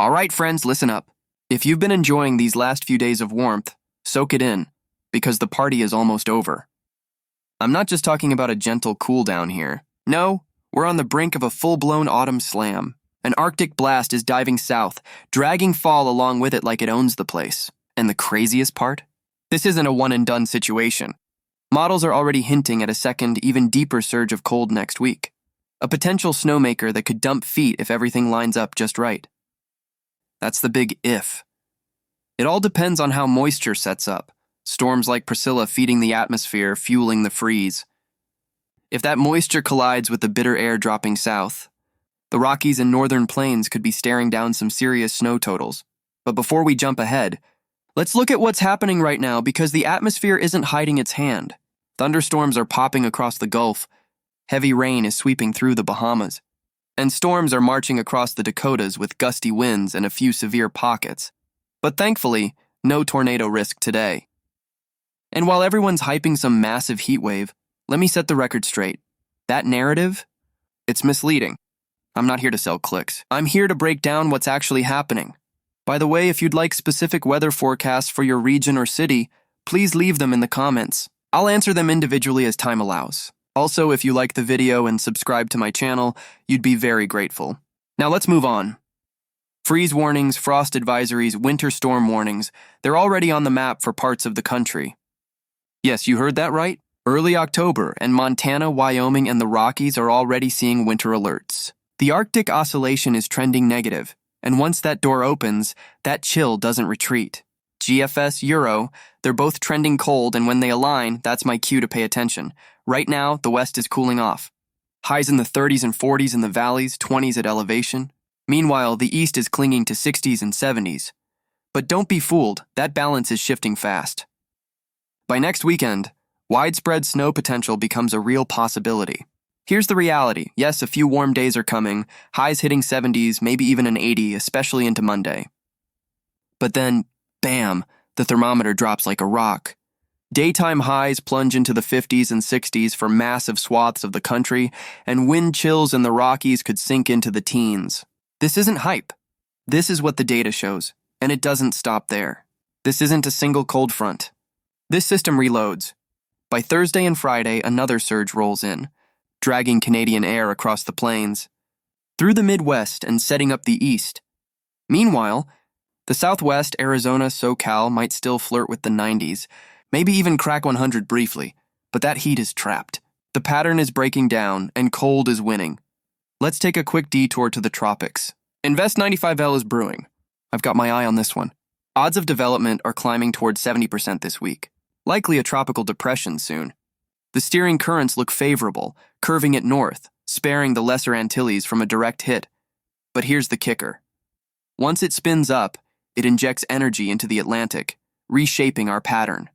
All right, friends, listen up. If you've been enjoying these last few days of warmth, soak it in, because the party is almost over. I'm not just talking about a gentle cool down here. No, we're on the brink of a full-blown autumn slam. An Arctic blast is diving south, dragging fall along with it like it owns the place. And the craziest part? This isn't a one-and-done situation. Models are already hinting at a second, even deeper surge of cold next week. A potential snowmaker that could dump feet if everything lines up just right. That's the big if. It all depends on how moisture sets up. Storms like Priscilla feeding the atmosphere, fueling the freeze. If that moisture collides with the bitter air dropping south, the Rockies and northern plains could be staring down some serious snow totals. But before we jump ahead, let's look at what's happening right now because the atmosphere isn't hiding its hand. Thunderstorms are popping across the Gulf. Heavy rain is sweeping through the Bahamas. And storms are marching across the Dakotas with gusty winds and a few severe pockets. But thankfully, no tornado risk today. And while everyone's hyping some massive heat wave, let me set the record straight. That narrative? It's misleading. I'm not here to sell clicks. I'm here to break down what's actually happening. By the way, if you'd like specific weather forecasts for your region or city, please leave them in the comments. I'll answer them individually as time allows. Also, if you like the video and subscribe to my channel, you'd be very grateful. Now let's move on. Freeze warnings, frost advisories, winter storm warnings, they're already on the map for parts of the country. Yes, you heard that right. Early October, and Montana, Wyoming, and the Rockies are already seeing winter alerts. The Arctic Oscillation is trending negative, and once that door opens, that chill doesn't retreat. GFS, Euro, they're both trending cold, and when they align, that's my cue to pay attention. Right now, the West is cooling off. Highs in the 30s and 40s in the valleys, 20s at elevation. Meanwhile, the East is clinging to 60s and 70s. But don't be fooled, that balance is shifting fast. By next weekend, widespread snow potential becomes a real possibility. Here's the reality. Yes, a few warm days are coming, highs hitting 70s, maybe even an 80, especially into Monday. But then, bam, the thermometer drops like a rock. Daytime highs plunge into the 50s and 60s for massive swaths of the country, and wind chills in the Rockies could sink into the teens. This isn't hype. This is what the data shows, and it doesn't stop there. This isn't a single cold front. This system reloads. By Thursday and Friday, another surge rolls in, dragging Canadian air across the plains, through the Midwest and setting up the East. Meanwhile, the Southwest, Arizona, SoCal might still flirt with the 90s, maybe even crack 100 briefly, but that heat is trapped. The pattern is breaking down, and cold is winning. Let's take a quick detour to the tropics. Invest 95L is brewing. I've got my eye on this one. Odds of development are climbing towards 70% this week. Likely a tropical depression soon. The steering currents look favorable, curving it north, sparing the Lesser Antilles from a direct hit. But here's the kicker. Once it spins up, it injects energy into the Atlantic, reshaping our pattern.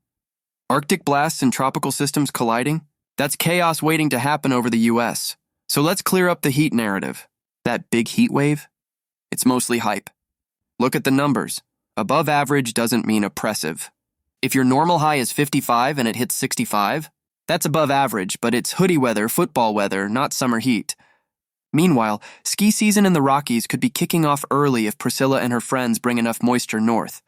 Arctic blasts and tropical systems colliding? That's chaos waiting to happen over the US. So let's clear up the heat narrative. That big heat wave? It's mostly hype. Look at the numbers. Above average doesn't mean oppressive. If your normal high is 55 and it hits 65, that's above average, but it's hoodie weather, football weather, not summer heat. Meanwhile, ski season in the Rockies could be kicking off early if Priscilla and her friends bring enough moisture north.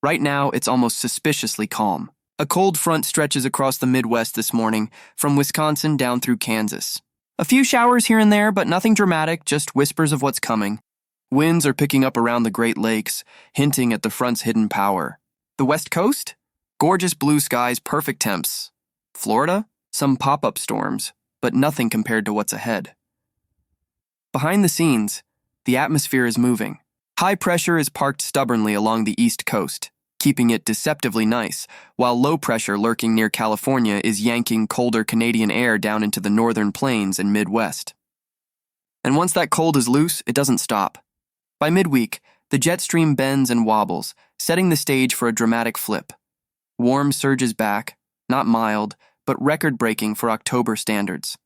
Right now, it's almost suspiciously calm. A cold front stretches across the Midwest this morning, from Wisconsin down through Kansas. A few showers here and there, but nothing dramatic, just whispers of what's coming. Winds are picking up around the Great Lakes, hinting at the front's hidden power. The West Coast? Gorgeous blue skies, perfect temps. Florida? Some pop-up storms, but nothing compared to what's ahead. Behind the scenes, the atmosphere is moving. High pressure is parked stubbornly along the East Coast, keeping it deceptively nice, while low pressure lurking near California is yanking colder Canadian air down into the northern plains and Midwest. And once that cold is loose, it doesn't stop. By midweek, the jet stream bends and wobbles, setting the stage for a dramatic flip. Warm surges back, not mild, but record-breaking for October standards.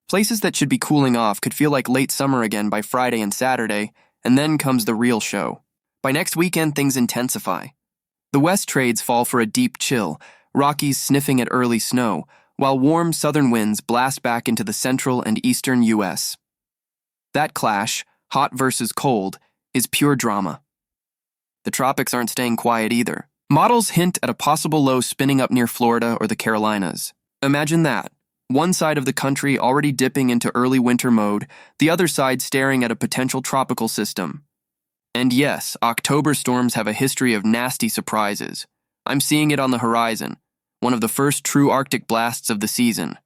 Places that should be cooling off could feel like late summer again by Friday and Saturday, and then comes the real show. By next weekend, things intensify. The West trades fall for a deep chill, Rockies sniffing at early snow, while warm southern winds blast back into the central and eastern U.S. That clash, hot versus cold, is pure drama. The tropics aren't staying quiet either. Models hint at a possible low spinning up near Florida or the Carolinas. Imagine that. One side of the country already dipping into early winter mode, the other side staring at a potential tropical system. And yes, October storms have a history of nasty surprises. I'm seeing it on the horizon, one of the first true Arctic blasts of the season.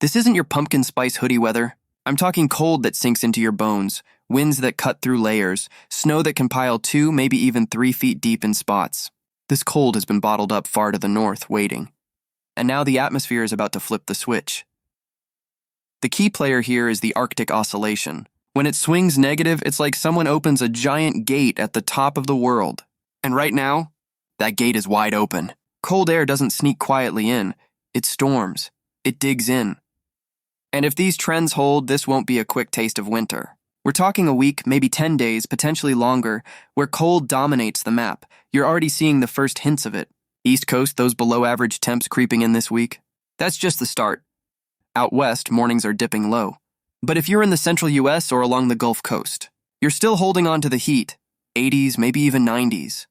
This isn't your pumpkin spice hoodie weather. I'm talking cold that sinks into your bones, winds that cut through layers, snow that can pile 2, maybe even 3 feet deep in spots. This cold has been bottled up far to the north, waiting. And now the atmosphere is about to flip the switch. The key player here is the Arctic Oscillation. When it swings negative, it's like someone opens a giant gate at the top of the world. And right now, that gate is wide open. Cold air doesn't sneak quietly in. It storms. It digs in. And if these trends hold, this won't be a quick taste of winter. We're talking a week, maybe 10 days, potentially longer, where cold dominates the map. You're already seeing the first hints of it. East Coast, those below-average temps creeping in this week. That's just the start. Out west, mornings are dipping low. But if you're in the central U.S. or along the Gulf Coast, you're still holding on to the heat, 80s, maybe even 90s.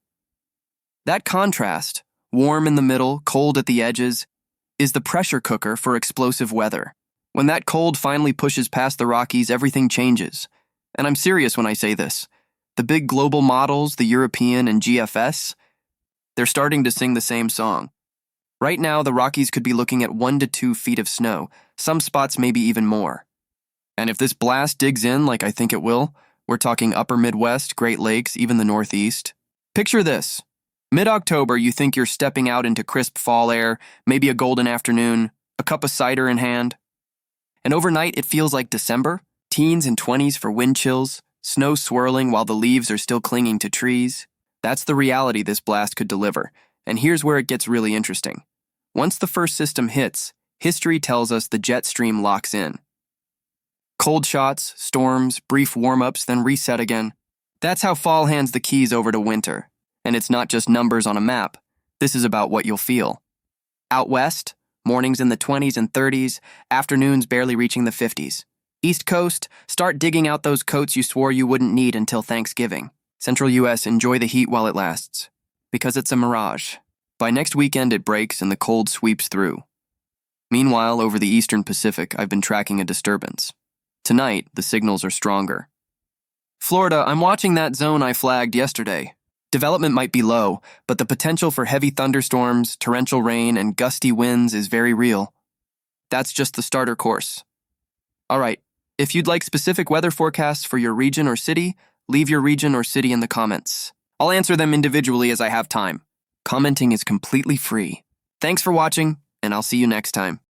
That contrast, warm in the middle, cold at the edges, is the pressure cooker for explosive weather. When that cold finally pushes past the Rockies, everything changes. And I'm serious when I say this. The big global models, the European and GFS, they're starting to sing the same song. Right now, the Rockies could be looking at 1 to 2 feet of snow, some spots maybe even more. And if this blast digs in like I think it will, we're talking upper Midwest, Great Lakes, even the Northeast. Picture this. Mid-October, you think you're stepping out into crisp fall air, maybe a golden afternoon, a cup of cider in hand. And overnight, it feels like December, teens and 20s for wind chills, snow swirling while the leaves are still clinging to trees. That's the reality this blast could deliver, and here's where it gets really interesting. Once the first system hits, history tells us the jet stream locks in. Cold shots, storms, brief warm-ups, then reset again. That's how fall hands the keys over to winter. And it's not just numbers on a map. This is about what you'll feel. Out west, mornings in the 20s and 30s, afternoons barely reaching the 50s. East Coast, start digging out those coats you swore you wouldn't need until Thanksgiving. Central U.S., enjoy the heat while it lasts. Because it's a mirage. By next weekend, it breaks and the cold sweeps through. Meanwhile, over the eastern Pacific, I've been tracking a disturbance. Tonight, the signals are stronger. Florida, I'm watching that zone I flagged yesterday. Development might be low, but the potential for heavy thunderstorms, torrential rain, and gusty winds is very real. That's just the starter course. All right, if you'd like specific weather forecasts for your region or city, leave your region or city in the comments. I'll answer them individually as I have time. Commenting is completely free. Thanks for watching, and I'll see you next time.